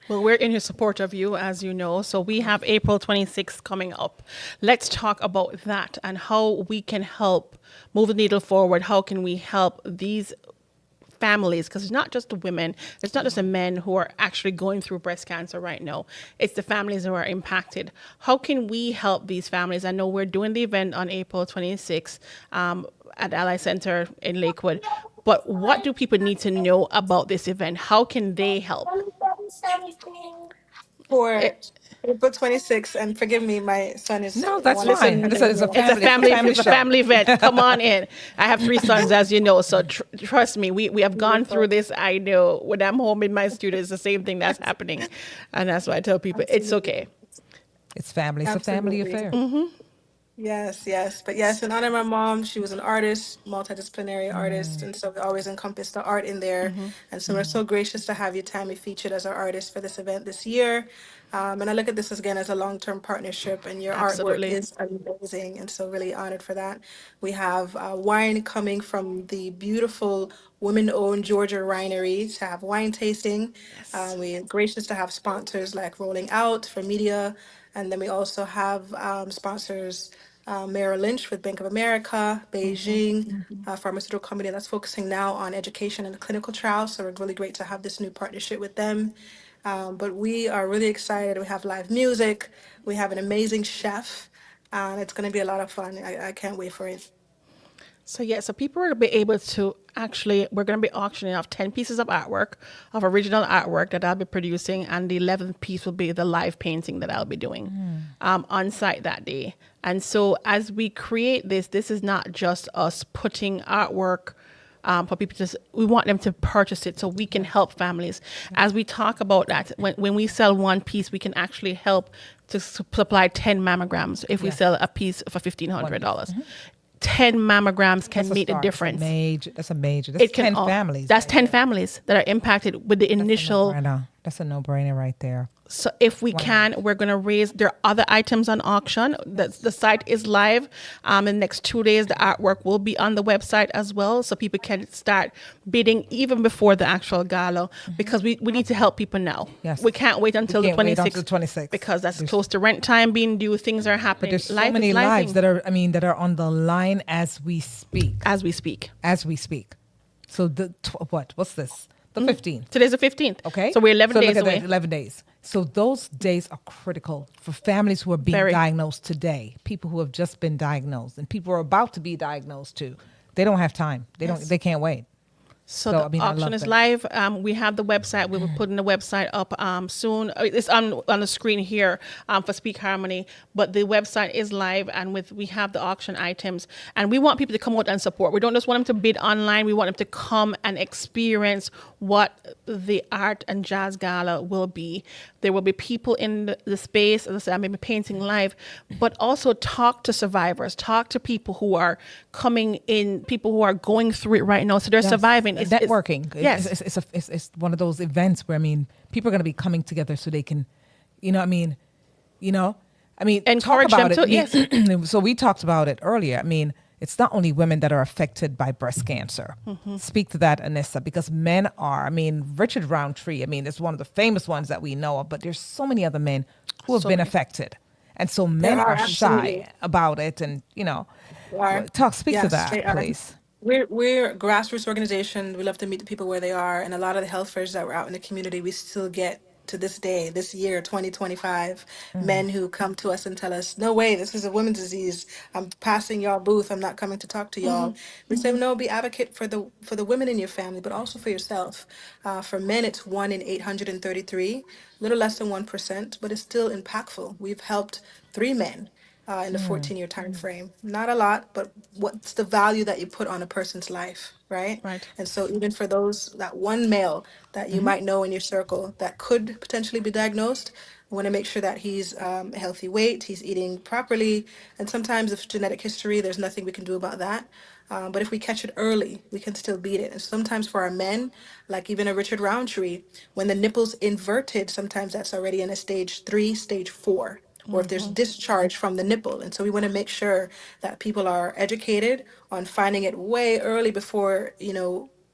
Well, we're in support of you, as you know. So we have April 26th coming up. Let's talk about that and how we can help move the needle forward. How can we help these families? Because it's not just the women, it's not just the men who are actually going through breast cancer right now. It's the families who are impacted. How can we help these families? I know we're doing the event on April 26th at Ally Center in Lakewood. But what do people need to know about this event? How can they help? for It, April 26th, and forgive me, my son is No, that's wanting to fine. come listen, It's in a, the it's a room. family, it's a family it's a show. family event. Come on in. I have three sons, as you know, so trust me, we have gone through this. I know when I'm home in my studio, it's the same thing that's happening, and that's why I tell people it's Absolutely. okay. It's family. It's a family Absolutely. affair. Yes, yes. But yes, in honor of my mom, she was an artist, multidisciplinary artist. And so we always encompass the art in there. And so we're so gracious to have you, Tammy, featured as our artist for this event this year. And I look at this again as a long-term partnership, and your artwork Absolutely. is amazing. And so really honored for that. We have wine coming from the beautiful women-owned Georgia winery to have wine tasting. Yes. We're gracious to have sponsors like Rolling Out for media. And then we also have sponsors Merrill Lynch with Bank of America, Beijing, pharmaceutical company that's focusing now on education and clinical trials. So we're really great to have this new partnership with them. But we are really excited. We have live music. We have an amazing chef. It's going to be a lot of fun. I can't wait for it. So yeah, so people are going to be able to actually, we're going to be auctioning off 10 pieces of artwork, of original artwork that I'll be producing, and the 11th piece will be the live painting that I'll be doing on site that day. And so as we create this, this is not just us putting artwork for people to, we want them to purchase it so we can help families. As we talk about that, when we sell one piece, we can actually help to supply 10 mammograms if we sell a piece for $1,500. Dollars 10 mammograms can That's a make a start. difference. That's a major. That's It can 10 families. That's right 10 there. families that are impacted with the initial. No-brainer. That's a no-brainer right there. So if we can, we're going to raise. There are other items on auction. The site is live. In the next 2 days, the artwork will be on the website as well, so people can start bidding even before the actual gala, because we need to help people now. Yes. We can't wait until can't the wait 26th. until the 26th. Because that's There's- close to rent time being due. Things are But happening. there's so Life many is lives lifing that are on the line as we speak. as we speak. As we speak. So what's this? The 15th. Today's the 15th. Okay. So we're 11 So days look at away. that, 11 days. So those days are critical for families who are being Very. diagnosed today, people who have just been diagnosed, and people who are about to be diagnosed too. They don't have time. They can't wait. So, So, the I mean, I auction love is that. live. We have the website. We will put in the website up soon. It's on the screen here for Speak Harmony. But the website is live, and we have the auction items. And we want people to come out and support. We don't just want them to bid online. We want them to come and experience what the art and jazz gala will be. There will be people in the space. As I said, I may be painting live, but also talk to survivors. Talk to people who are coming in, people who are going through it right now. So they're Yes. surviving. Networking. Yes. It's one of those events where, I mean, people are going to be coming together so they can, encourage Encourage talk about them it. to- yes. So we talked about it earlier. I mean, it's not only women that are affected by breast cancer. Speak to that, Anissa, because men are. I mean, Richard Roundtree, it's one of the famous ones that we know of, but there's so many other men who have So been many. affected. And so men are, are absolutely. shy about it. And, They are. speak to Yes, that, they are. please. We're a grassroots organization. We love to meet the people where they are, and a lot of the health fairs that were out in the community, we still get to this day, this year, 2025, men who come to us and tell us, "No way, this is a women's disease. I'm passing y'all booth. I'm not coming to talk to y'all." We say, "No, be advocate for the women in your family, but also for yourself." For men, it's 1 in 833, a little less than 1%, but it's still impactful. We've helped 3 men in the 14-year time frame. Not a lot, but what's the value that you put on a person's life, right? Right. And so even for those, that one male that you might know in your circle that could potentially be diagnosed, I want to make sure that he's a healthy weight, he's eating properly. And sometimes if genetic history, there's nothing we can do about that. But if we catch it early, we can still beat it. And sometimes for our men, like even a Richard Roundtree, when the nipple's inverted, sometimes that's already in a stage 3, stage 4, or if there's discharge from the nipple. And so we want to make sure that people are educated on finding it way early before,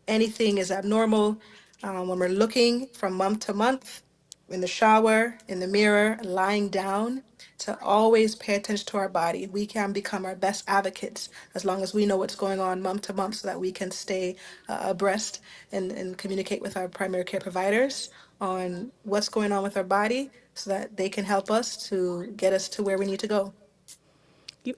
anything is abnormal. When we're looking from month to month, in the shower, in the mirror, lying down, to always pay attention to our body. We can become our best advocates as long as we know what's going on month to month so that we can stay abreast and communicate with our primary care providers on what's going on with our body so that they can help us to get us to where we need to go.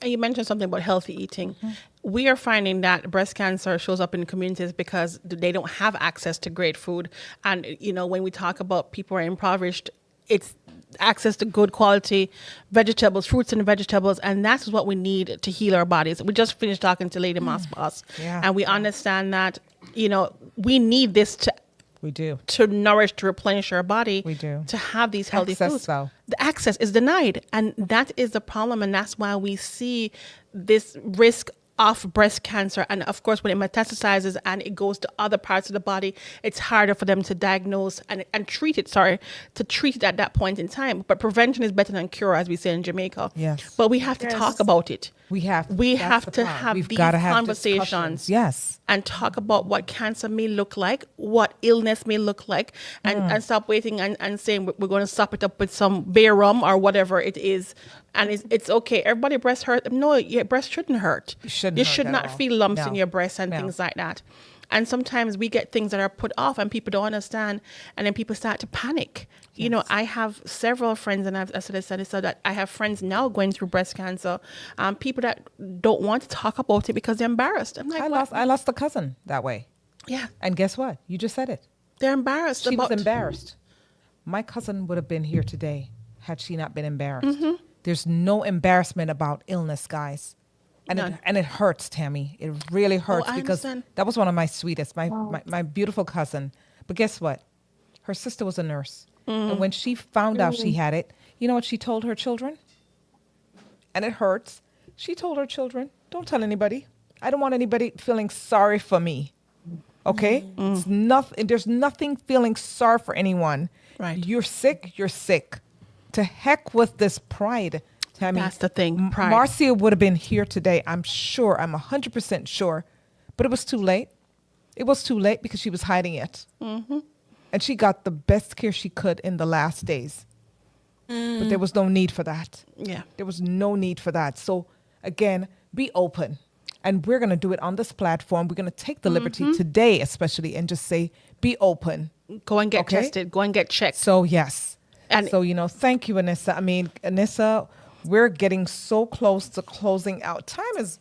You mentioned something about healthy eating. We are finding that breast cancer shows up in communities because they don't have access to great food. And, when we talk about people are impoverished, it's access to good quality vegetables, fruits and vegetables. And that's what we need to heal our bodies. We just finished talking to Lady Moss Boss. Yeah. And we understand that, we need this We do. to nourish, to replenish our body. We do. To have these healthy Access, foods. though. The access is denied. And that is the problem. And that's why we see this risk of breast cancer. And of course, when it metastasizes and it goes to other parts of the body, it's harder for them to diagnose and treat it, to treat it at that point in time. But prevention is better than cure, as we say in Jamaica. Yes. But we have to talk about it. We have We that's have the to problem. have We've these gotta have conversations. discussions. Yes. And talk about what cancer may look like, what illness may look like, and stop waiting and saying we're going to stop it up with some beer rum or whatever it is. And it's okay. Everybody breast hurt. No, your breast shouldn't hurt. Shouldn't You hurt should at not all. feel lumps in No. your breast and No. things like that. And sometimes we get things that are put off and people don't understand. And then people start to panic. I have several friends, and I said that I have friends now going through breast cancer. People that don't want to talk about it because they're embarrassed. I'm like, I lost a cousin that way. yeah, And guess what? You just said it. they're embarrassed. She was about embarrassed. My cousin would have been here today had she not been embarrassed. There's no embarrassment about illness, guys. And None. it hurts, Tammy. It really hurts I because understand. that was one of my sweetest, my beautiful cousin. But guess what? Her sister was a nurse. And when she found out she had it, you know what she told her children? And it hurts. She told her children, don't tell anybody. I don't want anybody feeling sorry for me. Okay? It's nothing, there's nothing feeling sorry for anyone. Right. You're sick, you're sick. To heck with this pride, Tammy. That's the thing, pride. Marcia would have been here today, I'm sure. I'm 100% sure. But it was too late. It was too late because she was hiding it. And she got the best care she could in the last days. But there was no need for that. Yeah. There was no need for that. So again, be open. And we're going to do it on this platform. We're going to take the liberty today, especially, and just say, be open. Go and get Okay. tested. Go and get checked. So, yes. And- So, thank you, Anissa. I mean, Anissa, we're getting so close to closing out. Time is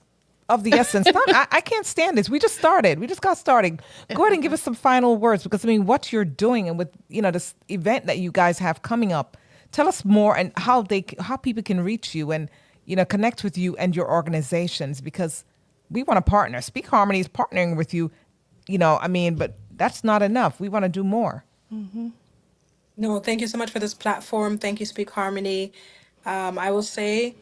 of the essence. I can't stand this. We just started. We just got started. Go ahead and give us some final words because, what you're doing and with, this event that you guys have coming up, tell us more and how people can reach you and, connect with you and your organizations because we want to partner. Speak Harmony is partnering with you, but that's not enough. We want to do more. No, thank you so much for this platform. Thank you, Speak Harmony. I will say,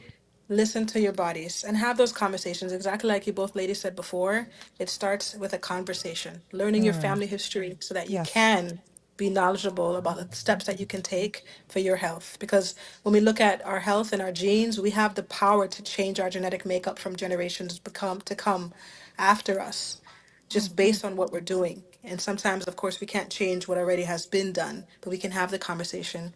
listen to your bodies and have those conversations. Exactly like you both ladies said before, it starts with a conversation, learning your family history so that you Yes. can be knowledgeable about the steps that you can take for your health. Because when we look at our health and our genes, we have the power to change our genetic makeup from generations to come after us, just based on what we're doing. And sometimes, of course, we can't change what already has been done, but we can have the conversation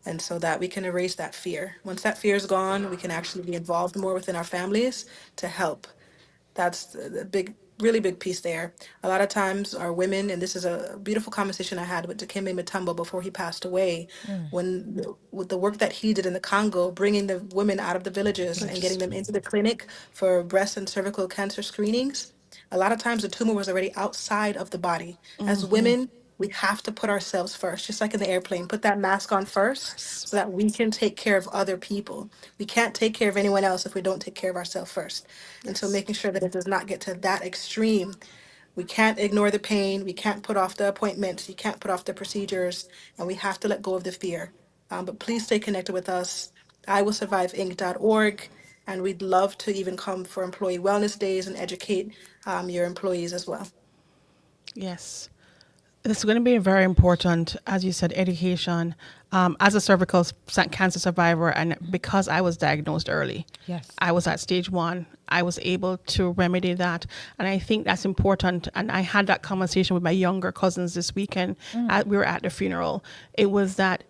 and so that we can erase that fear. Once that fear is gone, we can actually be involved more within our families to help. That's the big, really big piece there. A lot of times our women, and this is a beautiful conversation I had with Dikembe Mutombo before he passed away, with the work that he did in the Congo, bringing the women out of the villages and getting them into the clinic for breast and cervical cancer screenings. A lot of times the tumor was already outside of the body. As women, We have to put ourselves first, just like in the airplane. Put that mask on first so that we can take care of other people. We can't take care of anyone else if we don't take care of ourselves first. And so making sure that it does not get to that extreme. We can't ignore the pain. We can't put off the appointments. You can't put off the procedures. And we have to let go of the fear. But please stay connected with us. IWillSurviveInc.org. And we'd love to even come for employee wellness days and educate your employees as well. Yes. It's going to be very important, as you said, education. As a cancer survivor, and because I was diagnosed early, Yes. I was at stage 1. I was able to remedy that, and I think that's important. And I had that conversation with my younger cousins this weekend. We were at the funeral. It was that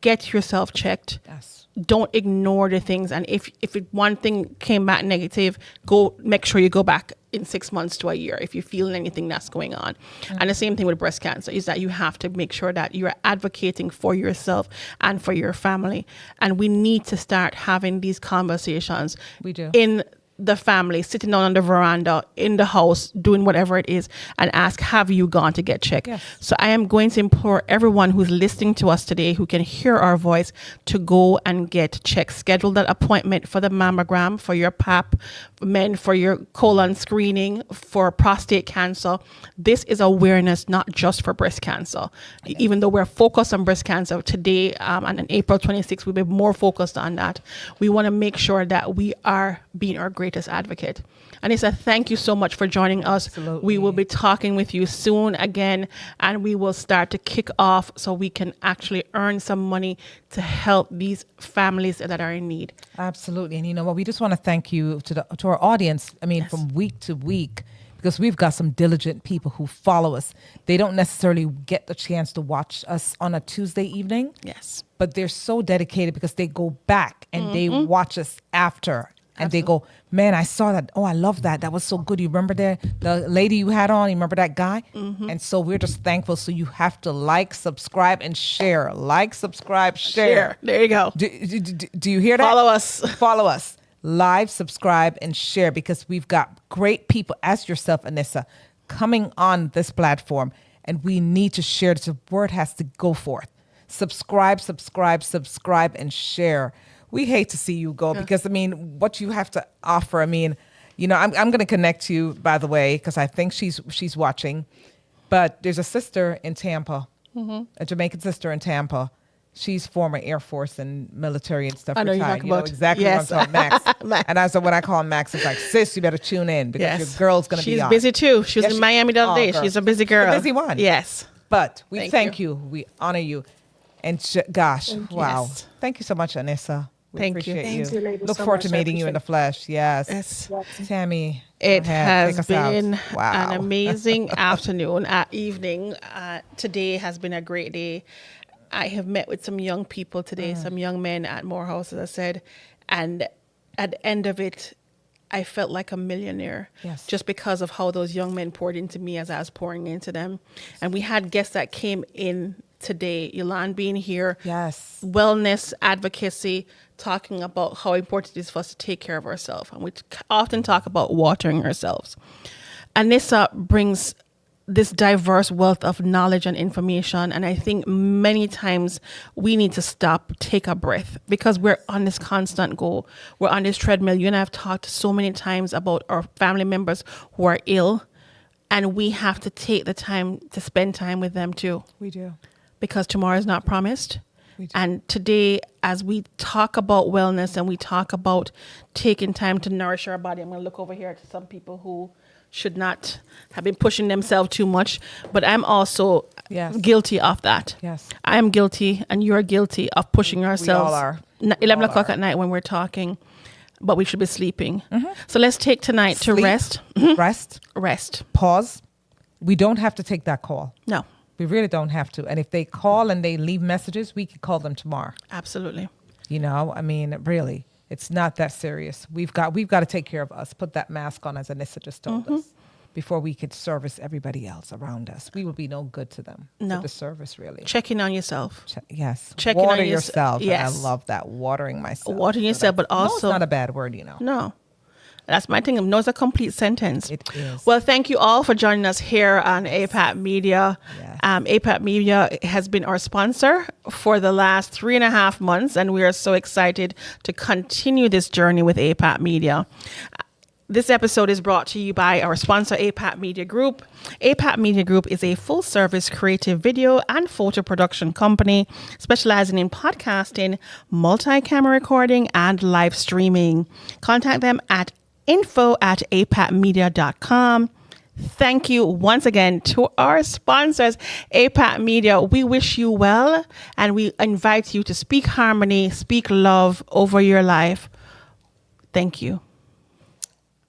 get yourself checked. Yes. Don't ignore the things, and if one thing came back negative, go make sure you go back in 6 months to a year if you feel anything that's going on. And the same thing with breast cancer is that you have to make sure that you're advocating for yourself and for your family. And we need to start having these conversations. We do. In the family, sitting down on the veranda, in the house, doing whatever it is, and ask, have you gone to get checked? Yes. So I am going to implore everyone who's listening to us today, who can hear our voice, to go and get checked. Schedule that appointment for the mammogram, for your pap, men for your colon screening, for prostate cancer. This is awareness, not just for breast cancer. Even though we're focused on breast cancer today, and on April 26th, we'll be more focused on that. We want to make sure that we are being our greatest advocate. Anissa, thank you so much for joining us. Absolutely. We will be talking with you soon again, and we will start to kick off so we can actually earn some money to help these families that are in need. Absolutely. And you know what? We just want to thank you to our audience. I mean, from week to week, because we've got some diligent people who follow us. They don't necessarily get the chance to watch us on a Tuesday evening. Yes. But they're so dedicated because they go back and they watch us after. And they go, man, I saw that. Oh, I love that. That was so good. You remember the lady you had on? You remember that guy? And so we're just thankful. So you have to like, subscribe, and share. Like, subscribe, share. There you go. Do you hear that? Follow us. Follow us. Live, subscribe, and share, because we've got great people, as yourself, Anissa, coming on this platform. And we need to share. The word has to go forth. Subscribe, subscribe, subscribe, and share. We hate to see you go because, I mean, what you have to offer, I mean, you know, I'm going to connect you, by the way, because I think she's watching. But there's a sister in Tampa, a Jamaican sister in Tampa. She's former Air Force and military and stuff. I know you're retired. talking You know about. exactly Yes. what I'm talking about, Max. Max. And when I call him Max, it's like, sis, you better tune in because your girl's going to be on. She's busy too. She was Yes, in Miami the other day. girl. She's a busy girl. A busy one. Yes. But we Thank thank you. We honor you. And gosh, wow. Yes. Thank you so much, Anissa. We Thank you. appreciate Thank you, ladies, Look so forward much. to I meeting you in the flesh. Yes. Yes. Tammy, go It ahead. Take has us out. been Wow. an amazing afternoon, evening. Today has been a great day. I have met with some young people today, some young men at Morehouse, as I said, and at the end of it, I felt like a millionaire. Yes. Just because of how those young men poured into me as I was pouring into them. And we had guests that came in today, Yolande being here. Yes. Wellness advocacy, talking about how important it is for us to take care of ourselves. And we often talk about watering ourselves. Anissa brings this diverse wealth of knowledge and information. And I think many times we need to stop, take a breath, because we're on this constant go. We're on this treadmill. You and I have talked so many times about our family members who are ill, and we have to take the time to spend time with them too, We do. because tomorrow is not promised. We do. And today, as we talk about wellness and we talk about taking time to nourish our body, I'm going to look over here to some people who should not have been pushing themselves too much, but I'm also Yes. guilty of that. Yes. I am guilty, and you're guilty of pushing ourselves. all are. 11 all o'clock are. at night when we're talking, but we should be sleeping. So let's take tonight to Sleep. rest. Rest. Rest. Pause. We don't have to take that call. No, We really don't have to. And if they call and they leave messages, we can call them tomorrow. absolutely. You know, I mean, really, it's not that serious. We've got to take care of us. Put that mask on, as Anissa just told us, before we could service everybody else around us. We will be no good to them. No. To the service, really. Checking on yourself. Yes. Checking on Water yours- yourself. And yes. I love that. Watering myself. Watering yourself, but No, also it's not a bad word, you know. no. That's my thing. No, it's a complete sentence. It is. Well, thank you all for joining us here on APAP Media. Yes. APAP Media has been our sponsor for the last 3.5 months, and we are so excited to continue this journey with APAP Media. This episode is brought to you by our sponsor, APAP Media Group. APAP Media Group is a full-service creative video and photo production company specializing in podcasting, multi-camera recording, and live streaming. Contact them at info@apapmedia.com. Thank you once again to our sponsors, APAP Media. We wish you well, and we invite you to speak harmony, speak love over your life. Thank you.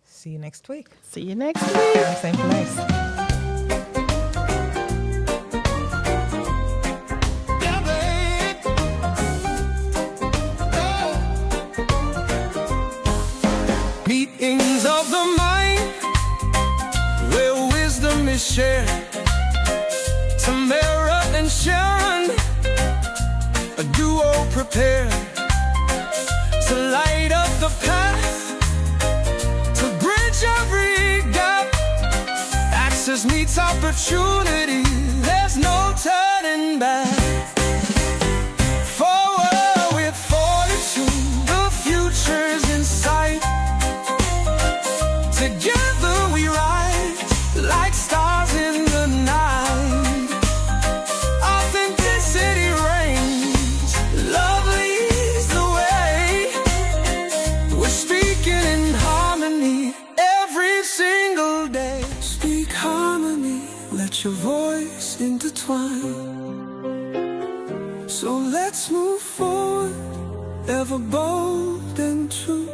See you next week. See you next week. Same place. Meetings of the mind where wisdom is shared. Tamara and Sharon, a duo prepared to light up the path, to bridge every gap. Access meets opportunity, there's no turning back. Forward with fortitude, the future's in sight. Together we rise like stars in the night. Authenticity reigns, love leads the way. We're speaking in harmony every single day. Speak harmony, let your voice intertwine. So let's move forward, ever bold and true.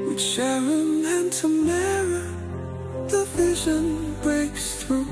With Sharon and Tamara, the vision breaks through.